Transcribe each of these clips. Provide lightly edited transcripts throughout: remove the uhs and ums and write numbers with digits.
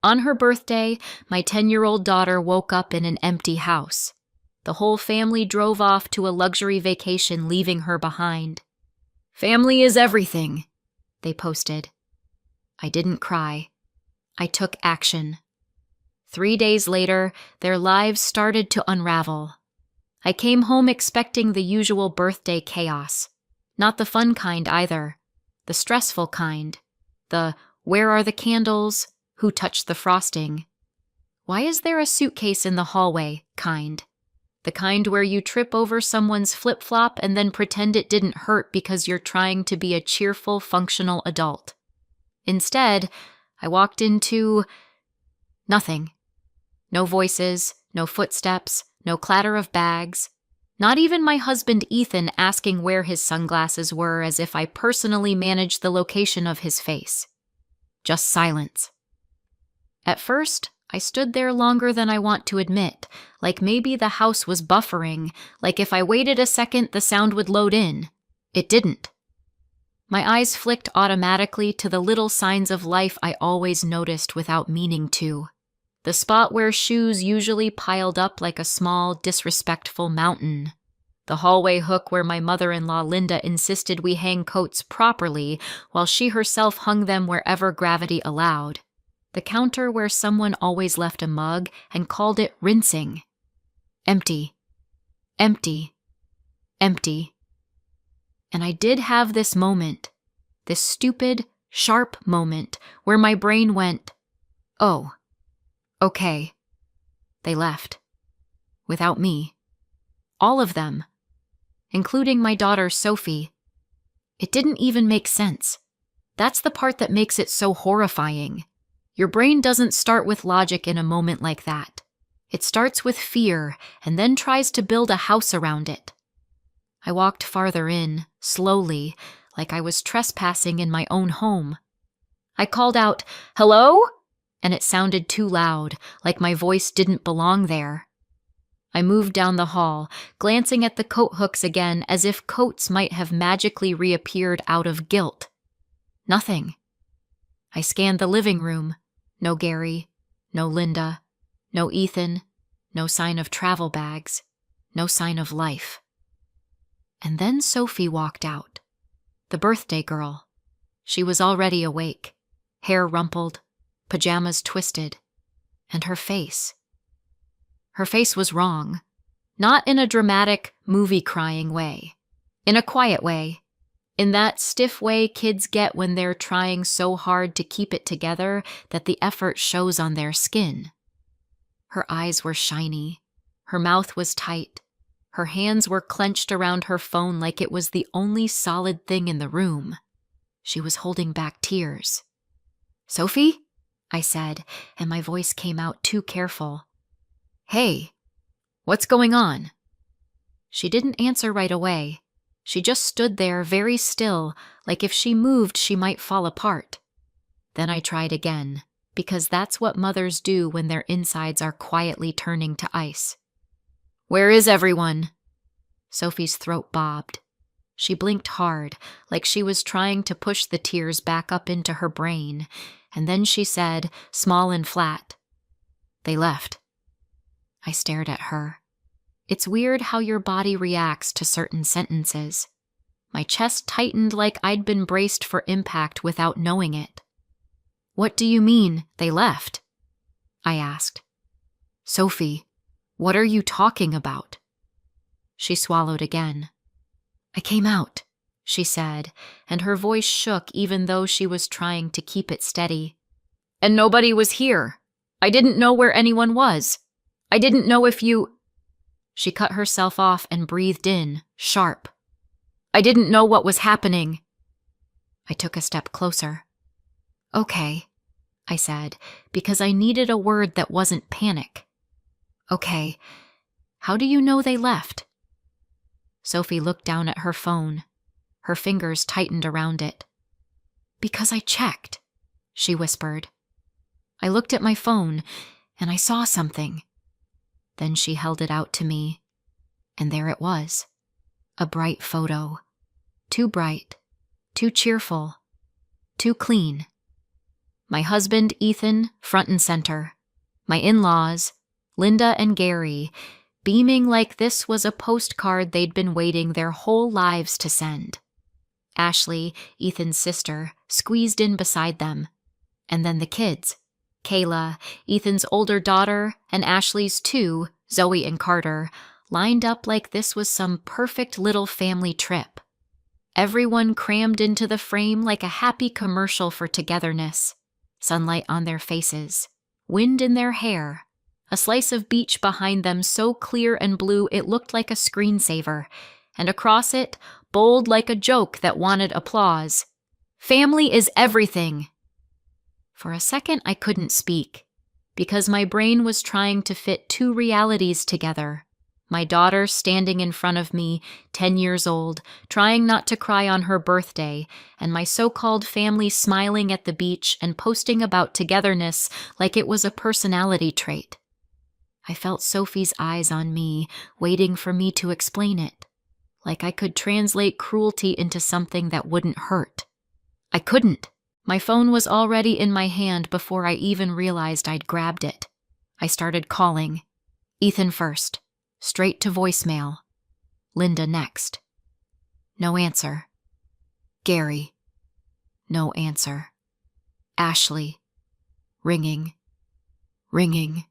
On her birthday, my 10-year-old daughter woke up in an empty house. The whole family drove off to a luxury vacation, leaving her behind. "Family is everything," they posted. I didn't cry. I took action. 3 days later, their lives started to unravel. I came home expecting the usual birthday chaos. Not the fun kind either. The stressful kind. The "where are the candles? Who touched the frosting? Why is there a suitcase in the hallway?" kind. The kind where you trip over someone's flip-flop and then pretend it didn't hurt because you're trying to be a cheerful, functional adult. Instead, I walked into nothing. No voices, no footsteps, no clatter of bags. Not even my husband Ethan asking where his sunglasses were, as if I personally managed the location of his face. Just silence. At first, I stood there longer than I want to admit, like maybe the house was buffering, like if I waited a second the sound would load in. It didn't. My eyes flicked automatically to the little signs of life I always noticed without meaning to. The spot where shoes usually piled up like a small, disrespectful mountain. The hallway hook where my mother-in-law Linda insisted we hang coats properly while she herself hung them wherever gravity allowed. The counter where someone always left a mug and called it rinsing. Empty. Empty. Empty. And I did have this moment, this stupid, sharp moment where my brain went, "Oh, okay." They left. Without me. All of them. Including my daughter Sophie. It didn't even make sense. That's the part that makes it so horrifying. Your brain doesn't start with logic in a moment like that. It starts with fear and then tries to build a house around it. I walked farther in, slowly, like I was trespassing in my own home. I called out, "Hello?" and it sounded too loud, like my voice didn't belong there. I moved down the hall, glancing at the coat hooks again as if coats might have magically reappeared out of guilt. Nothing. I scanned the living room. No Gary, no Linda, no Ethan, no sign of travel bags, no sign of life. And then Sophie walked out. The birthday girl. She was already awake, hair rumpled, pajamas twisted, and her face. Her face was wrong. Not in a dramatic, movie-crying way. In a quiet way. In that stiff way kids get when they're trying so hard to keep it together that the effort shows on their skin. Her eyes were shiny. Her mouth was tight. Her hands were clenched around her phone like it was the only solid thing in the room. She was holding back tears. "Sophie?" I said, and my voice came out too careful. "Hey, what's going on?" She didn't answer right away. She just stood there very still, like if she moved she might fall apart. Then I tried again, because that's what mothers do when their insides are quietly turning to ice. "Where is everyone?" Sophie's throat bobbed. She blinked hard, like she was trying to push the tears back up into her brain, and then she said, small and flat, "They left." I stared at her. It's weird how your body reacts to certain sentences. My chest tightened like I'd been braced for impact without knowing it. "What do you mean, they left?" I asked. "Sophie, what are you talking about?" She swallowed again. "I came out," she said, and her voice shook even though she was trying to keep it steady. "And nobody was here. I didn't know where anyone was. I didn't know if you—" She cut herself off and breathed in, sharp. "I didn't know what was happening." I took a step closer. "Okay," I said, because I needed a word that wasn't panic. "Okay, how do you know they left?" Sophie looked down at her phone. Her fingers tightened around it. "Because I checked," she whispered. I looked at my phone, and I saw something. Then she held it out to me, and there it was. A bright photo. Too bright, too cheerful, too clean. My husband, Ethan, front and center. My in-laws, Linda and Gary, beaming like this was a postcard they'd been waiting their whole lives to send. Ashley, Ethan's sister, squeezed in beside them. And then the kids. Kayla, Ethan's older daughter, and Ashley's two, Zoe and Carter, lined up like this was some perfect little family trip. Everyone crammed into the frame like a happy commercial for togetherness. Sunlight on their faces, wind in their hair, a slice of beach behind them so clear and blue it looked like a screensaver, and across it, bold like a joke that wanted applause. Family is everything. For a second, I couldn't speak, because my brain was trying to fit two realities together. My daughter standing in front of me, 10 years old, trying not to cry on her birthday, and my so-called family smiling at the beach and posting about togetherness like it was a personality trait. I felt Sophie's eyes on me, waiting for me to explain it, like I could translate cruelty into something that wouldn't hurt. I couldn't. My phone was already in my hand before I even realized I'd grabbed it. I started calling. Ethan first. Straight to voicemail. Linda next. No answer. Gary. No answer. Ashley. Ringing. Ringing.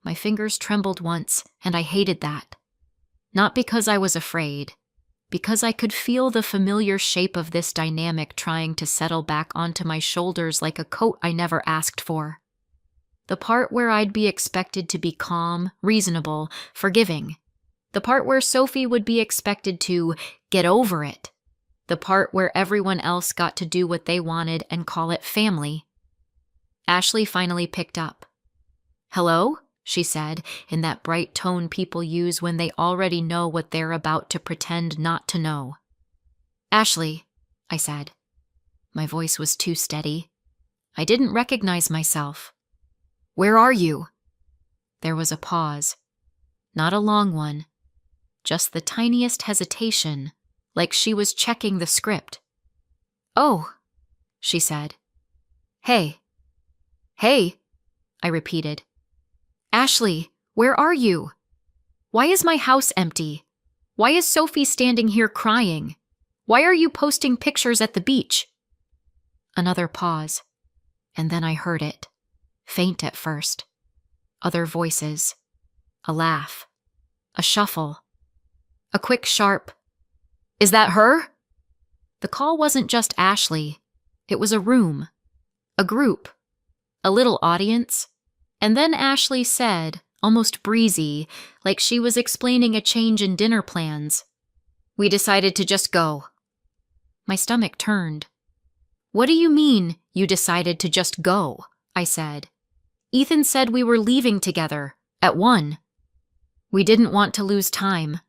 My fingers trembled once, and I hated that. Not because I was afraid, because I could feel the familiar shape of this dynamic trying to settle back onto my shoulders like a coat I never asked for. The part where I'd be expected to be calm, reasonable, forgiving. The part where Sophie would be expected to get over it. The part where everyone else got to do what they wanted and call it family. Ashley finally picked up. "Hello?" she said, in that bright tone people use when they already know what they're about to pretend not to know. "Ashley," I said. My voice was too steady. I didn't recognize myself. "Where are you?" There was a pause. Not a long one. Just the tiniest hesitation, like she was checking the script. "Oh," she said. "Hey." "Hey," I repeated. "Ashley, where are you? Why is my house empty? Why is Sophie standing here crying? Why are you posting pictures at the beach?" Another pause. And then I heard it. Faint at first. Other voices. A laugh. A shuffle. A quick, sharp, "Is that her?" The call wasn't just Ashley. It was a room. A group. A little audience. And then Ashley said, almost breezy, like she was explaining a change in dinner plans, "We decided to just go." My stomach turned. "What do you mean, you decided to just go?" I said. "Ethan said we were leaving together, at 1. "We didn't want to lose time,"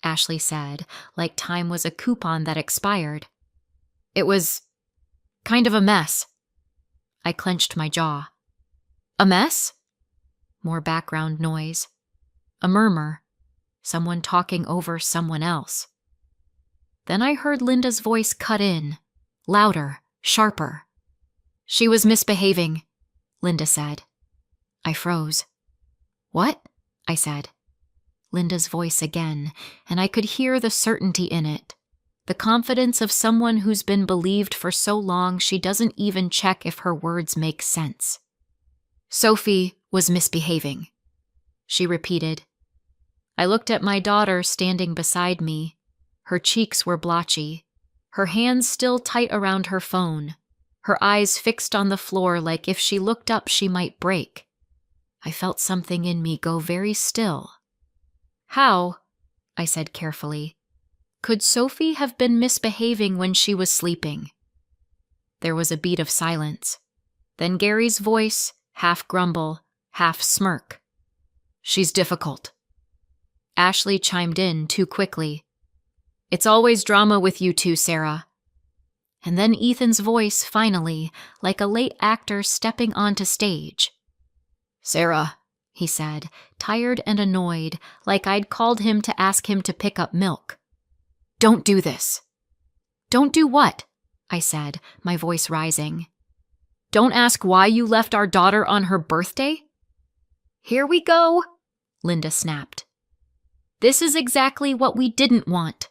Ashley said, like time was a coupon that expired. "It was kind of a mess." I clenched my jaw. "A mess?" More background noise. A murmur. Someone talking over someone else. Then I heard Linda's voice cut in, louder, sharper. "She was misbehaving," Linda said. I froze. "What?" I said. Linda's voice again, and I could hear the certainty in it, the confidence of someone who's been believed for so long she doesn't even check if her words make sense. "Sophie was misbehaving," she repeated. I looked at my daughter standing beside me. Her cheeks were blotchy, her hands still tight around her phone, her eyes fixed on the floor like if she looked up she might break. I felt something in me go very still. "How," I said carefully, "could Sophie have been misbehaving when she was sleeping?" There was a beat of silence. Then Gary's voice, half grumble, half smirk. "She's difficult." Ashley chimed in too quickly. "It's always drama with you two, Sarah." And then Ethan's voice finally, like a late actor stepping onto stage. "Sarah," he said, tired and annoyed, like I'd called him to ask him to pick up milk. "Don't do this." "Don't do what?" I said, my voice rising. Don't ask why you left our daughter on her birthday? Here we go, Linda snapped. This is exactly what we didn't want.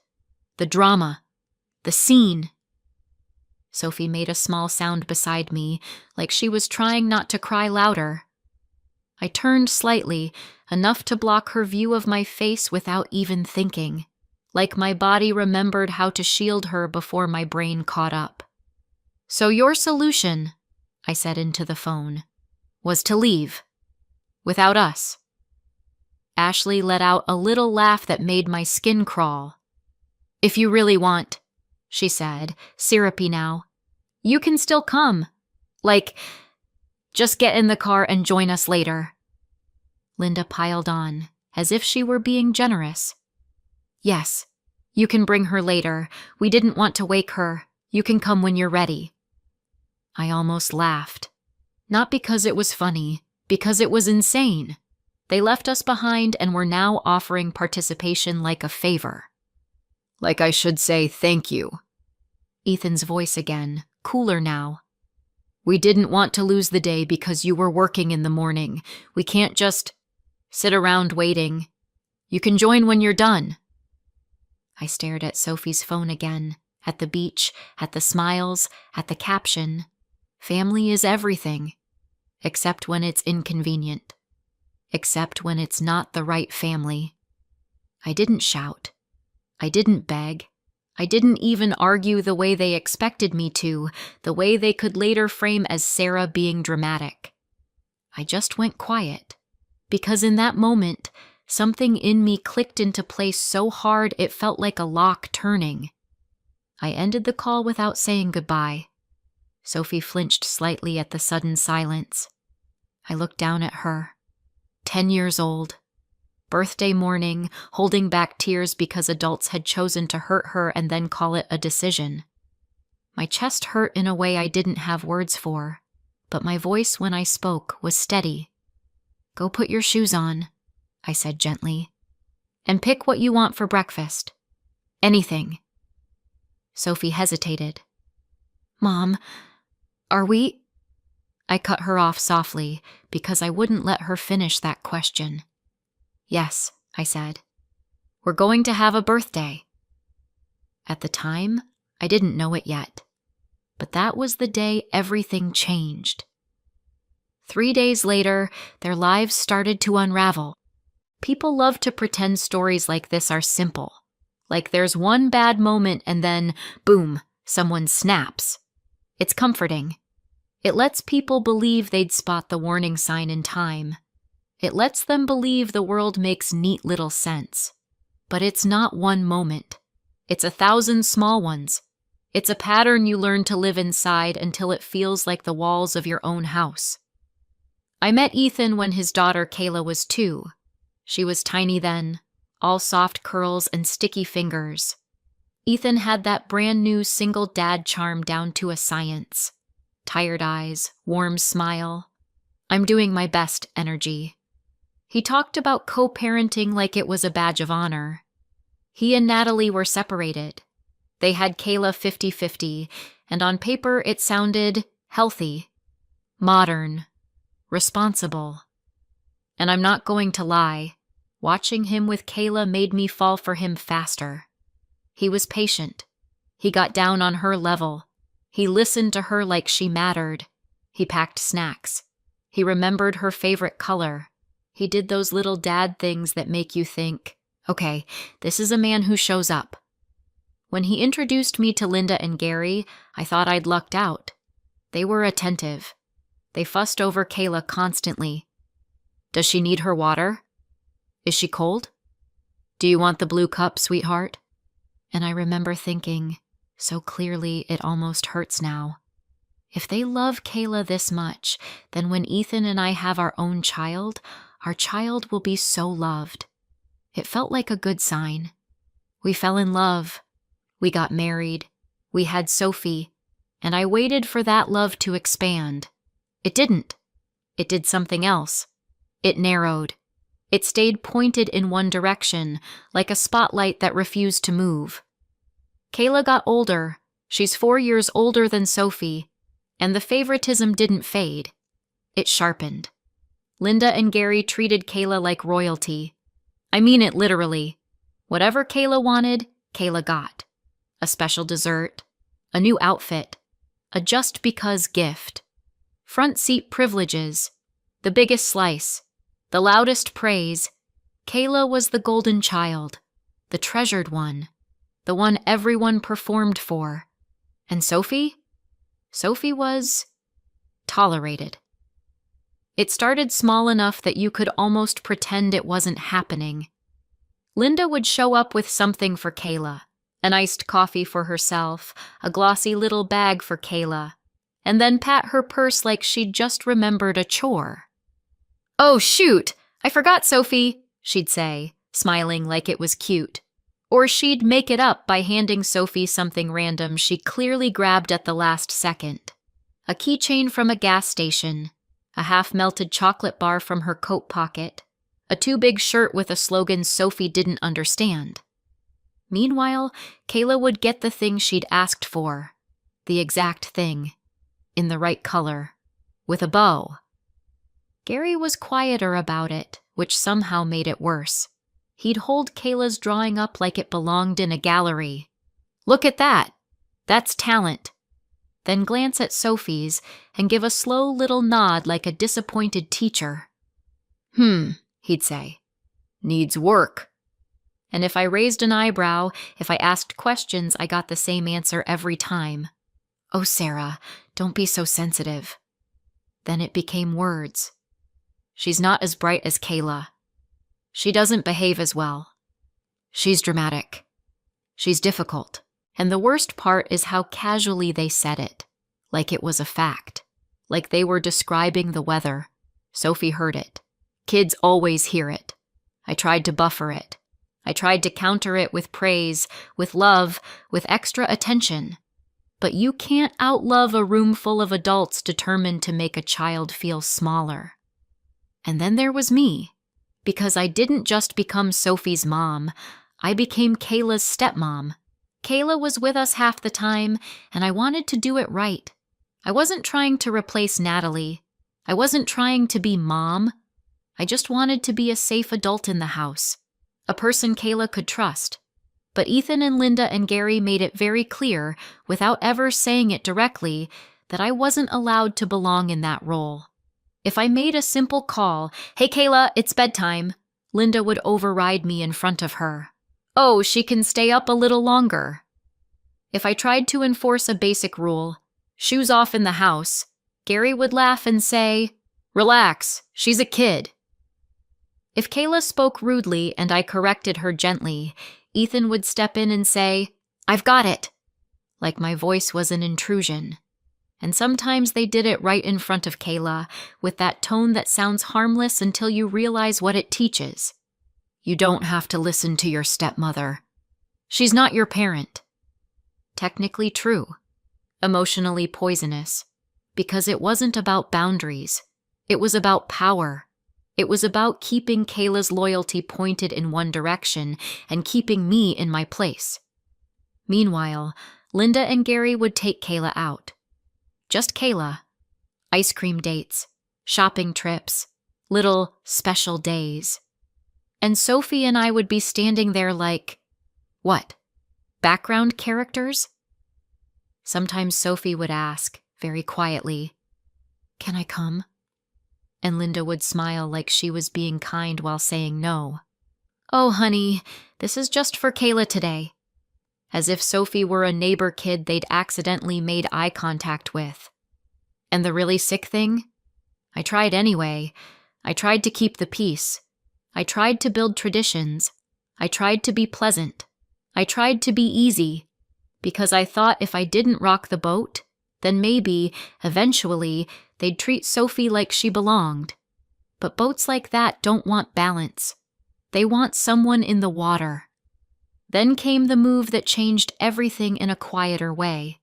The drama. The scene. Sophie made a small sound beside me, like she was trying not to cry louder. I turned slightly, enough to block her view of my face without even thinking, like my body remembered how to shield her before my brain caught up. So your solution, I said into the phone, was to leave. Without us. Ashley let out a little laugh that made my skin crawl. If you really want, she said, syrupy now, you can still come. Like, just get in the car and join us later. Linda piled on, as if she were being generous. Yes, you can bring her later. We didn't want to wake her. You can come when you're ready. I almost laughed. Not because it was funny, because it was insane. They left us behind and were now offering participation like a favor. Like I should say thank you. Ethan's voice again, cooler now. We didn't want to lose the day because you were working in the morning. We can't just sit around waiting. You can join when you're done. I stared at Sophie's phone again, at the beach, at the smiles, at the caption. Family is everything, except when it's inconvenient. Except when it's not the right family. I didn't shout. I didn't beg. I didn't even argue the way they expected me to, the way they could later frame as Sarah being dramatic. I just went quiet, because in that moment, something in me clicked into place so hard it felt like a lock turning. I ended the call without saying goodbye. Sophie flinched slightly at the sudden silence. I looked down at her. 10 years old. Birthday morning, holding back tears because adults had chosen to hurt her and then call it a decision. My chest hurt in a way I didn't have words for, but my voice when I spoke was steady. Go put your shoes on, I said gently, and pick what you want for breakfast. Anything. Sophie hesitated. Mom, are we... I cut her off softly because I wouldn't let her finish that question. Yes, I said. We're going to have a birthday. At the time, I didn't know it yet, but that was the day everything changed. 3 days later, their lives started to unravel. People love to pretend stories like this are simple, like there's one bad moment and then, boom, someone snaps. It's comforting. It lets people believe they'd spot the warning sign in time. It lets them believe the world makes neat little sense. But it's not one moment. It's 1,000 small ones. It's a pattern you learn to live inside until it feels like the walls of your own house. I met Ethan when his daughter Kayla was 2. She was tiny then, all soft curls and sticky fingers. Ethan had that brand new single dad charm down to a science. Tired eyes, warm smile. I'm doing my best energy. He talked about co-parenting like it was a badge of honor. He and Natalie were separated. They had Kayla 50-50, and on paper it sounded healthy, modern, responsible. And I'm not going to lie, watching him with Kayla made me fall for him faster. He was patient. He got down on her level. He listened to her like she mattered. He packed snacks. He remembered her favorite color. He did those little dad things that make you think, okay, this is a man who shows up. When he introduced me to Linda and Gary, I thought I'd lucked out. They were attentive. They fussed over Kayla constantly. Does she need her water? Is she cold? Do you want the blue cup, sweetheart? And I remember thinking, so clearly it almost hurts now. If they love Kayla this much, then when Ethan and I have our own child, our child will be so loved. It felt like a good sign. We fell in love. We got married. We had Sophie. And I waited for that love to expand. It didn't. It did something else. It narrowed. It stayed pointed in one direction, like a spotlight that refused to move. Kayla got older. She's 4 years older than Sophie. And the favoritism didn't fade. It sharpened. Linda and Gary treated Kayla like royalty. I mean it literally. Whatever Kayla wanted, Kayla got. A special dessert, a new outfit, a just because gift. Front seat privileges, the biggest slice, the loudest praise. Kayla was the golden child, the treasured one, the one everyone performed for. And Sophie? Sophie was tolerated. It started small enough that you could almost pretend it wasn't happening. Linda would show up with something for Kayla, an iced coffee for herself, a glossy little bag for Kayla, and then pat her purse like she'd just remembered a chore. "Oh, shoot! I forgot, Sophie," she'd say, smiling like it was cute. Or she'd make it up by handing Sophie something random she clearly grabbed at the last second. A keychain from a gas station, a half-melted chocolate bar from her coat pocket, a too-big shirt with a slogan Sophie didn't understand. Meanwhile, Kayla would get the thing she'd asked for, the exact thing, in the right color, with a bow. Gary was quieter about it, which somehow made it worse. He'd hold Kayla's drawing up like it belonged in a gallery. "Look at that! That's talent." Then glance at Sophie's and give a slow little nod like a disappointed teacher. He'd say. "Needs work." And if I raised an eyebrow, if I asked questions, I got the same answer every time. "Oh, Sarah, don't be so sensitive." Then it became words. "She's not as bright as Kayla. She doesn't behave as well. She's dramatic. She's difficult." And the worst part is how casually they said it, like it was a fact, like they were describing the weather. Sophie heard it. Kids always hear it. I tried to buffer it. I tried to counter it with praise, with love, with extra attention. But you can't outlove a room full of adults determined to make a child feel smaller. And then there was me, because I didn't just become Sophie's mom, I became Kayla's stepmom. Kayla was with us half the time, and I wanted to do it right. I wasn't trying to replace Natalie. I wasn't trying to be mom. I just wanted to be a safe adult in the house, a person Kayla could trust. But Ethan and Linda and Gary made it very clear, without ever saying it directly, that I wasn't allowed to belong in that role. If I made a simple call, "Hey Kayla, it's bedtime," Linda would override me in front of her. "Oh, she can stay up a little longer." If I tried to enforce a basic rule, "Shoes off in the house," Gary would laugh and say, "Relax, she's a kid." If Kayla spoke rudely and I corrected her gently, Ethan would step in and say, "I've got it," like my voice was an intrusion. And sometimes they did it right in front of Kayla, with that tone that sounds harmless until you realize what it teaches. You don't have to listen to your stepmother. She's not your parent. Technically true. Emotionally poisonous. Because it wasn't about boundaries. It was about power. It was about keeping Kayla's loyalty pointed in one direction and keeping me in my place. Meanwhile, Linda and Gary would take Kayla out. Just Kayla. Ice cream dates, shopping trips, little special days. And Sophie and I would be standing there like, what? Background characters? Sometimes Sophie would ask, very quietly, "Can I come?" And Linda would smile like she was being kind while saying no. "Oh, honey, this is just for Kayla today." As if Sophie were a neighbor kid they'd accidentally made eye contact with. And the really sick thing? I tried anyway. I tried to keep the peace. I tried to build traditions. I tried to be pleasant. I tried to be easy. Because I thought if I didn't rock the boat, then maybe, eventually, they'd treat Sophie like she belonged. But boats like that don't want balance. They want someone in the water. Then came the move that changed everything in a quieter way.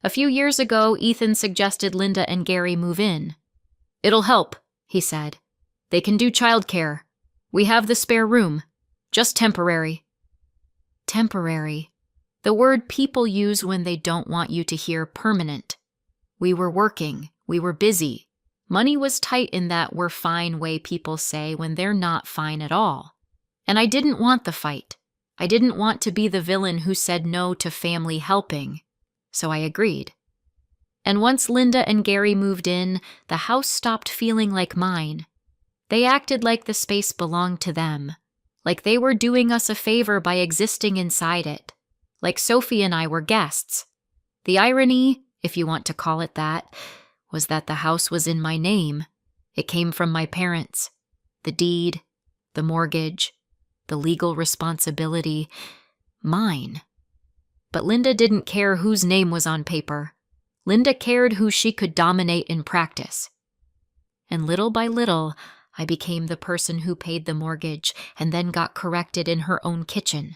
A few years ago, Ethan suggested Linda and Gary move in. "It'll help," he said. "They can do childcare. We have the spare room. Just temporary." Temporary. The word people use when they don't want you to hear permanent. We were working. We were busy. Money was tight in that we're fine way people say when they're not fine at all. And I didn't want the fight. I didn't want to be the villain who said no to family helping. So I agreed. And once Linda and Gary moved in, the house stopped feeling like mine. They acted like the space belonged to them, like they were doing us a favor by existing inside it, like Sophie and I were guests. The irony, if you want to call it that, was that the house was in my name. It came from my parents. The deed, the mortgage, the legal responsibility, mine. But Linda didn't care whose name was on paper. Linda cared who she could dominate in practice. And little by little, I became the person who paid the mortgage and then got corrected in her own kitchen.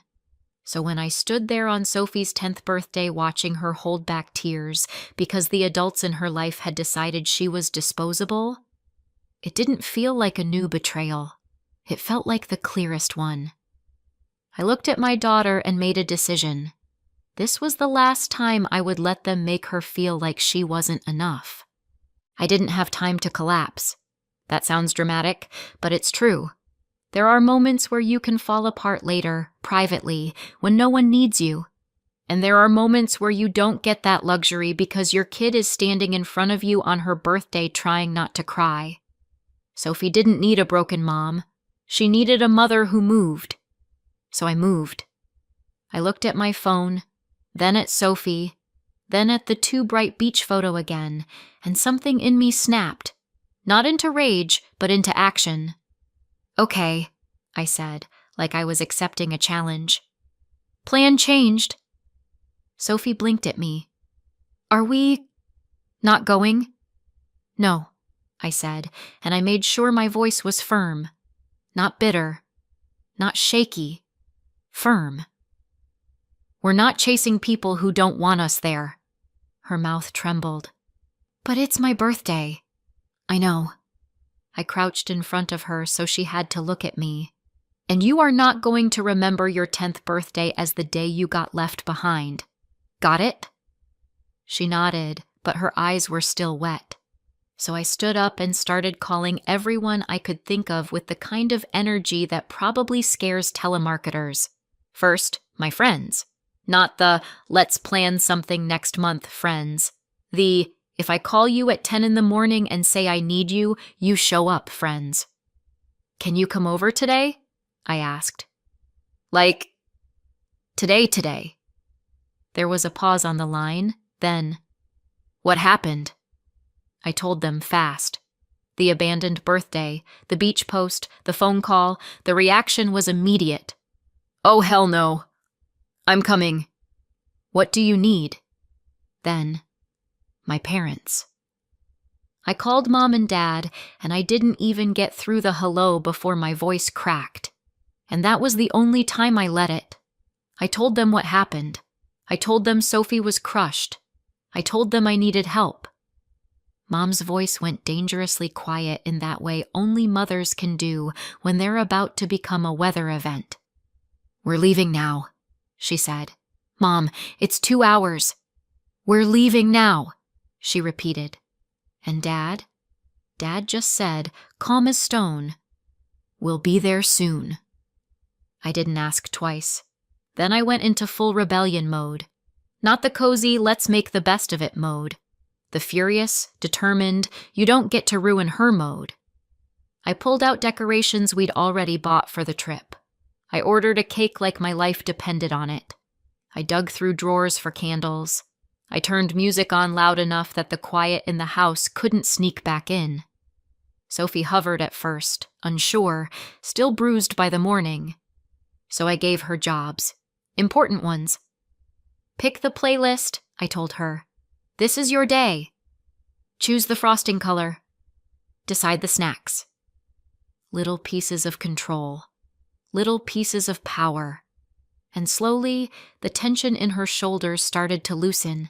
So when I stood there on Sophie's 10th birthday watching her hold back tears because the adults in her life had decided she was disposable, it didn't feel like a new betrayal. It felt like the clearest one. I looked at my daughter and made a decision. This was the last time I would let them make her feel like she wasn't enough. I didn't have time to collapse. That sounds dramatic, but it's true. There are moments where you can fall apart later, privately, when no one needs you. And there are moments where you don't get that luxury because your kid is standing in front of you on her birthday trying not to cry. Sophie didn't need a broken mom. She needed a mother who moved. So I moved. I looked at my phone, then at Sophie, then at the too bright beach photo again, and something in me snapped. Not into rage, but into action. Okay, I said, like I was accepting a challenge. Plan changed. Sophie blinked at me. Are we not going? No, I said, and I made sure my voice was firm. Not bitter. Not shaky. Firm. We're not chasing people who don't want us there. Her mouth trembled. But it's my birthday. I know. I crouched in front of her so she had to look at me. And you are not going to remember your 10th birthday as the day you got left behind. Got it? She nodded, but her eyes were still wet. So I stood up and started calling everyone I could think of with the kind of energy that probably scares telemarketers. First, my friends. Not the let's plan something next month friends. The if I call you at 10 in the morning and say I need you, you show up friends. Can you come over today? I asked. Like, today. There was a pause on the line, then, what happened? I told them fast. The abandoned birthday, the beach post, the phone call, the reaction was immediate. Oh, hell no. I'm coming. What do you need? Then, my parents. I called Mom and Dad, and I didn't even get through the hello before my voice cracked. And that was the only time I let it. I told them what happened. I told them Sophie was crushed. I told them I needed help. Mom's voice went dangerously quiet in that way only mothers can do when they're about to become a weather event. We're leaving now, she said. Mom, it's 2 hours. We're leaving now, she repeated. And Dad? Dad just said, calm as stone, we'll be there soon. I didn't ask twice. Then I went into full rebellion mode. Not the cozy, let's make the best of it mode. The furious, determined, you don't get to ruin her mode. I pulled out decorations we'd already bought for the trip. I ordered a cake like my life depended on it. I dug through drawers for candles. I turned music on loud enough that the quiet in the house couldn't sneak back in. Sophie hovered at first, unsure, still bruised by the morning. So I gave her jobs. Important ones. Pick the playlist, I told her. This is your day. Choose the frosting color. Decide the snacks. Little pieces of control. Little pieces of power. And slowly, the tension in her shoulders started to loosen.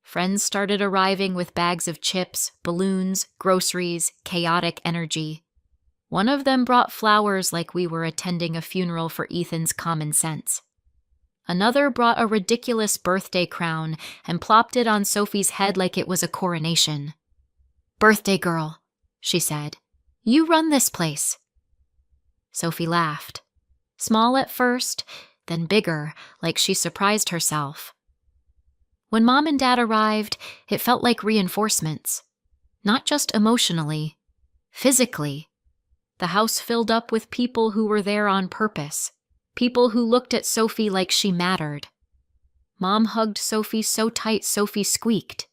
Friends started arriving with bags of chips, balloons, groceries, chaotic energy. One of them brought flowers like we were attending a funeral for Ethan's common sense. Another brought a ridiculous birthday crown and plopped it on Sophie's head like it was a coronation. "Birthday girl," she said. "You run this place." Sophie laughed. Small at first, then bigger, like she surprised herself. When Mom and Dad arrived, it felt like reinforcements. Not just emotionally, physically. The house filled up with people who were there on purpose. People who looked at Sophie like she mattered. Mom hugged Sophie so tight Sophie squeaked.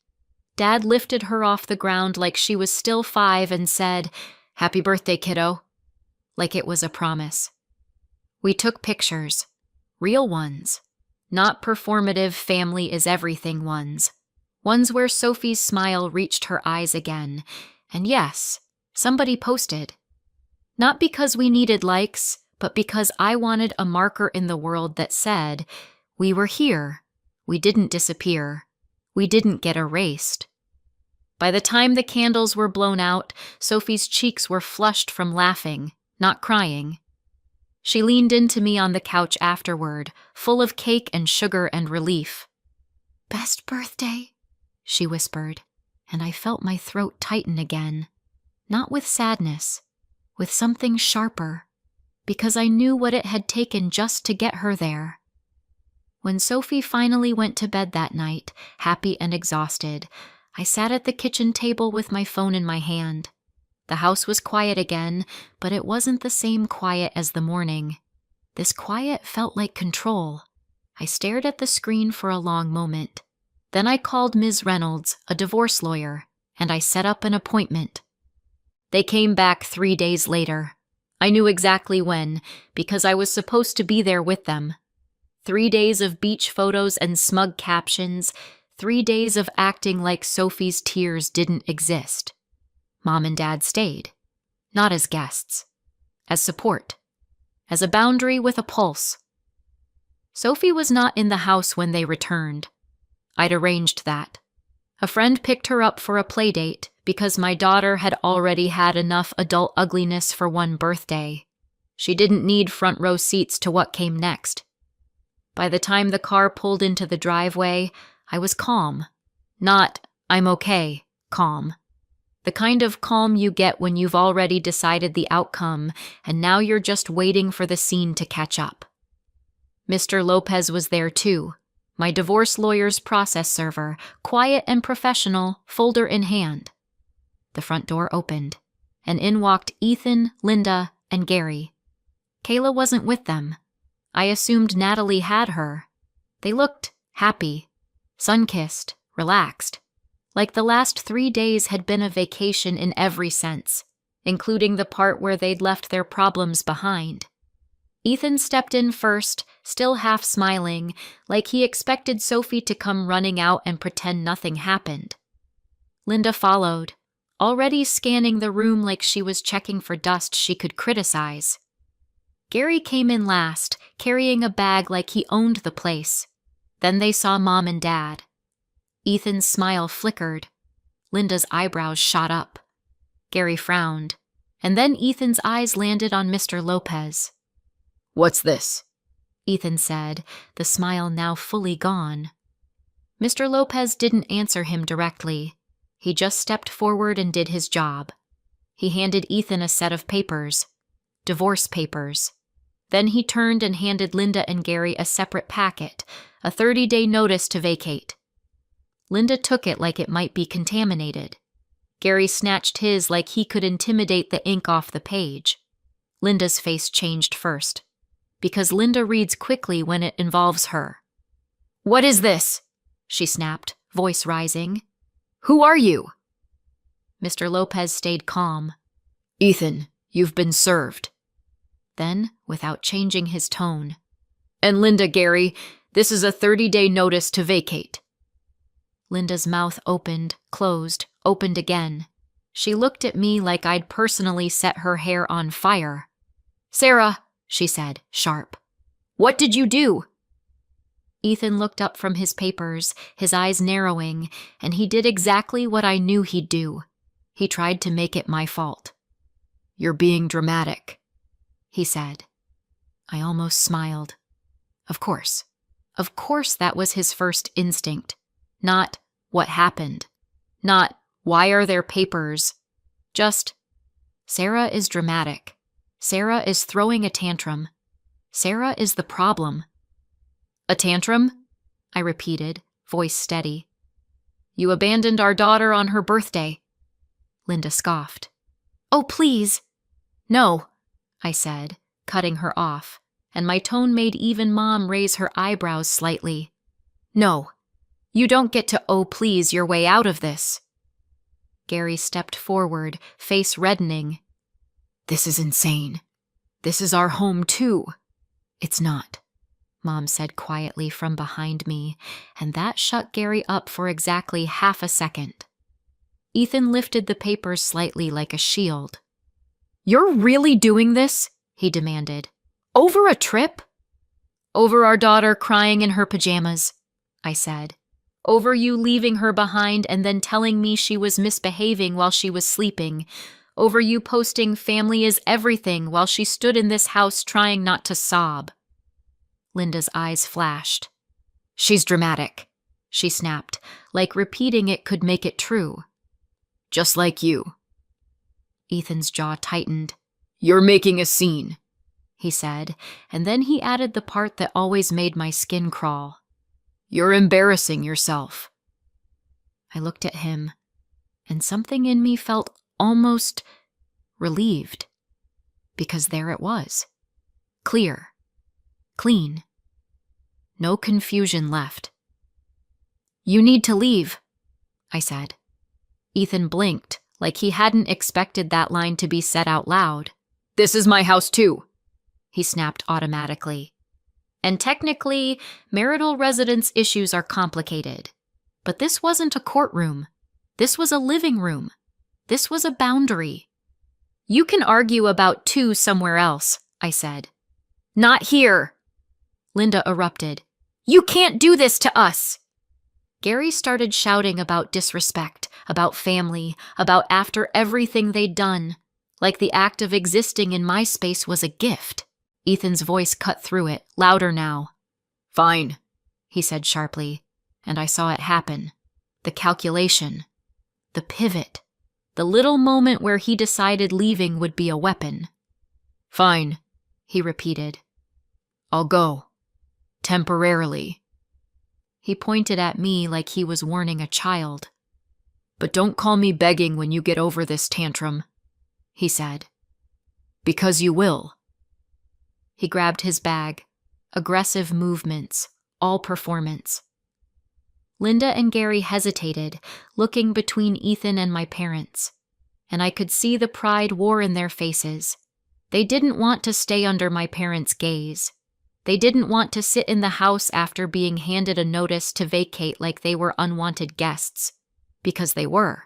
Dad lifted her off the ground like she was still 5 and said, "Happy birthday, kiddo," like it was a promise. We took pictures, real ones, not performative family is everything ones where Sophie's smile reached her eyes again. And yes, somebody posted. Not because we needed likes, but because I wanted a marker in the world that said, we were here, we didn't disappear, we didn't get erased. By the time the candles were blown out, Sophie's cheeks were flushed from laughing, not crying. She leaned into me on the couch afterward, full of cake and sugar and relief. "Best birthday," she whispered, and I felt my throat tighten again. Not with sadness, with something sharper, because I knew what it had taken just to get her there. When Sophie finally went to bed that night, happy and exhausted, I sat at the kitchen table with my phone in my hand. The house was quiet again, but it wasn't the same quiet as the morning. This quiet felt like control. I stared at the screen for a long moment. Then I called Ms. Reynolds, a divorce lawyer, and I set up an appointment. They came back 3 days later. I knew exactly when, because I was supposed to be there with them. 3 days of beach photos and smug captions, 3 days of acting like Sophie's tears didn't exist. Mom and Dad stayed, not as guests, as support, as a boundary with a pulse. Sophie was not in the house when they returned. I'd arranged that. A friend picked her up for a play date because my daughter had already had enough adult ugliness for one birthday. She didn't need front row seats to what came next. By the time the car pulled into the driveway, I was calm. Not, "I'm okay," calm. The kind of calm you get when you've already decided the outcome and now you're just waiting for the scene to catch up. Mr. Lopez was there too, my divorce lawyer's process server, quiet and professional, folder in hand. The front door opened, and in walked Ethan, Linda, and Gary. Kayla wasn't with them. I assumed Natalie had her. They looked happy, sun-kissed, relaxed. Like the last 3 days had been a vacation in every sense, including the part where they'd left their problems behind. Ethan stepped in first, still half smiling, like he expected Sophie to come running out and pretend nothing happened. Linda followed, already scanning the room like she was checking for dust she could criticize. Gary came in last, carrying a bag like he owned the place. Then they saw Mom and Dad. Ethan's smile flickered. Linda's eyebrows shot up. Gary frowned, and then Ethan's eyes landed on Mr. Lopez. "What's this?" Ethan said, the smile now fully gone. Mr. Lopez didn't answer him directly. He just stepped forward and did his job. He handed Ethan a set of papers, divorce papers. Then he turned and handed Linda and Gary a separate packet, a 30-day notice to vacate. Linda took it like it might be contaminated. Gary snatched his like he could intimidate the ink off the page. Linda's face changed first, because Linda reads quickly when it involves her. "What is this?" she snapped, voice rising. "Who are you?" Mr. Lopez stayed calm. "Ethan, you've been served." Then, without changing his tone, "And Linda, Gary, this is a 30-day notice to vacate." Linda's mouth opened, closed, opened again. She looked at me like I'd personally set her hair on fire. "Sarah," she said, sharp, "what did you do?" Ethan looked up from his papers, his eyes narrowing, and he did exactly what I knew he'd do. He tried to make it my fault. "You're being dramatic," he said. I almost smiled. Of course. Of course that was his first instinct. Not, what happened? Not, why are there papers? Just, Sarah is dramatic. Sarah is throwing a tantrum. Sarah is the problem. A tantrum? I repeated, voice steady. You abandoned our daughter on her birthday. Linda scoffed. Oh, please. No, I said, cutting her off, and my tone made even Mom raise her eyebrows slightly. No, you don't get to oh please your way out of this. Gary stepped forward, face reddening. This is insane. This is our home too. It's not, Mom said quietly from behind me, and that shut Gary up for exactly half a second. Ethan lifted the papers slightly like a shield. You're really doing this? He demanded. Over a trip? Over our daughter crying in her pajamas, I said. Over you leaving her behind and then telling me she was misbehaving while she was sleeping. Over you posting family is everything while she stood in this house trying not to sob. Linda's eyes flashed. She's dramatic, she snapped, like repeating it could make it true. Just like you. Ethan's jaw tightened. You're making a scene, he said, and then he added the part that always made my skin crawl. You're embarrassing yourself. I looked at him, and something in me felt almost relieved, because there it was. Clear. Clean. No confusion left. You need to leave, I said. Ethan blinked, like he hadn't expected that line to be said out loud. This is my house too, he snapped automatically. And technically, marital residence issues are complicated. But this wasn't a courtroom. This was a living room. This was a boundary. You can argue about two somewhere else, I said. Not here, Linda erupted. You can't do this to us. Gary started shouting about disrespect, about family, about after everything they'd done, like the act of existing in my space was a gift. Ethan's voice cut through it, louder now. Fine, he said sharply, and I saw it happen. The calculation, the pivot, the little moment where he decided leaving would be a weapon. Fine, he repeated. I'll go. Temporarily. He pointed at me like he was warning a child. But don't call me begging when you get over this tantrum, he said. Because you will. He grabbed his bag. Aggressive movements, all performance. Linda and Gary hesitated, looking between Ethan and my parents, and I could see the pride war in their faces. They didn't want to stay under my parents' gaze. They didn't want to sit in the house after being handed a notice to vacate like they were unwanted guests, because they were.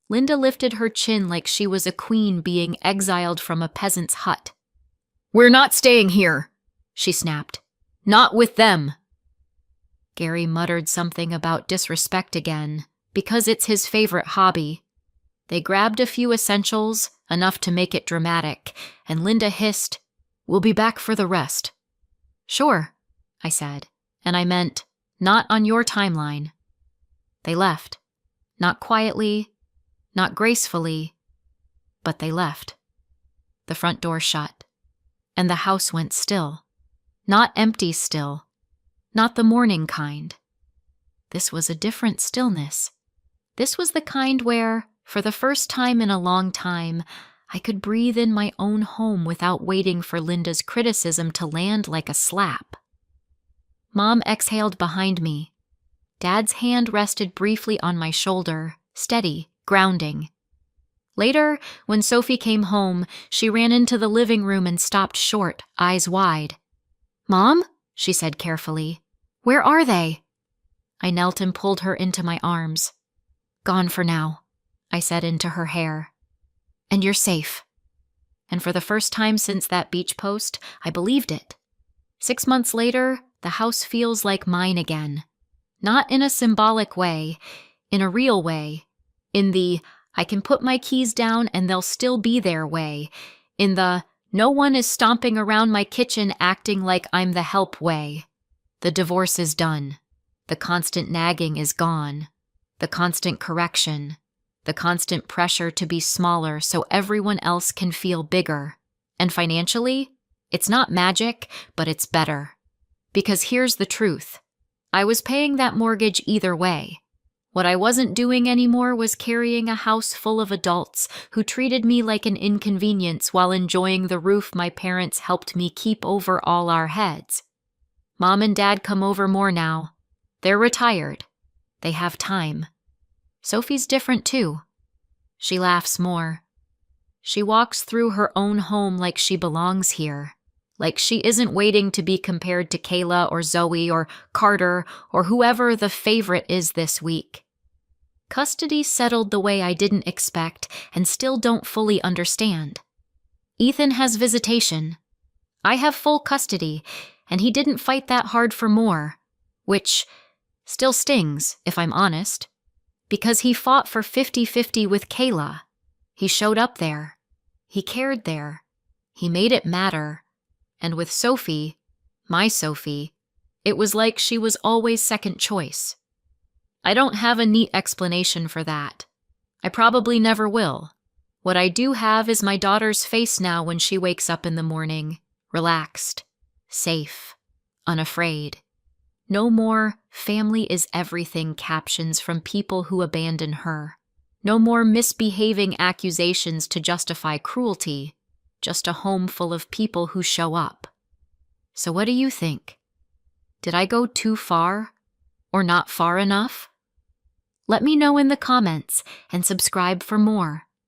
Linda lifted her chin like she was a queen being exiled from a peasant's hut. We're not staying here, she snapped. Not with them. Gary muttered something about disrespect again, because it's his favorite hobby. They grabbed a few essentials, enough to make it dramatic, and Linda hissed, We'll be back for the rest. Sure, I said, and I meant, not on your timeline. They left. Not quietly, not gracefully, but they left. The front door shut, and the house went still. Not empty still, not the morning kind. This was a different stillness. This was the kind where, for the first time in a long time, I could breathe in my own home without waiting for Linda's criticism to land like a slap. Mom exhaled behind me. Dad's hand rested briefly on my shoulder, steady, grounding. Later, when Sophie came home, she ran into the living room and stopped short, eyes wide. Mom, she said carefully, where are they? I knelt and pulled her into my arms. Gone for now, I said into her hair. And you're safe. And for the first time since that beach post, I believed it. 6 months later, the house feels like mine again. Not in a symbolic way, in a real way. In the, I can put my keys down and they'll still be there way. In the, no one is stomping around my kitchen acting like I'm the help way. The divorce is done. The constant nagging is gone. The constant correction. The constant pressure to be smaller so everyone else can feel bigger. And financially, it's not magic, but it's better. Because here's the truth. I was paying that mortgage either way. What I wasn't doing anymore was carrying a house full of adults who treated me like an inconvenience while enjoying the roof my parents helped me keep over all our heads. Mom and Dad come over more now. They're retired. They have time. Sophie's different too. She laughs more. She walks through her own home like she belongs here. Like she isn't waiting to be compared to Kayla or Zoe or Carter or whoever the favorite is this week. Custody settled the way I didn't expect and still don't fully understand. Ethan has visitation. I have full custody, and he didn't fight that hard for more, which still stings, if I'm honest, because he fought for 50-50 with Kayla. He showed up there. He cared there. He made it matter. And with Sophie, my Sophie, it was like she was always second choice. I don't have a neat explanation for that. I probably never will. What I do have is my daughter's face now when she wakes up in the morning, relaxed, safe, unafraid. No more "family is everything" captions from people who abandon her. No more misbehaving accusations to justify cruelty. Just a home full of people who show up. So what do you think? Did I go too far? Or not far enough? Let me know in the comments and subscribe for more.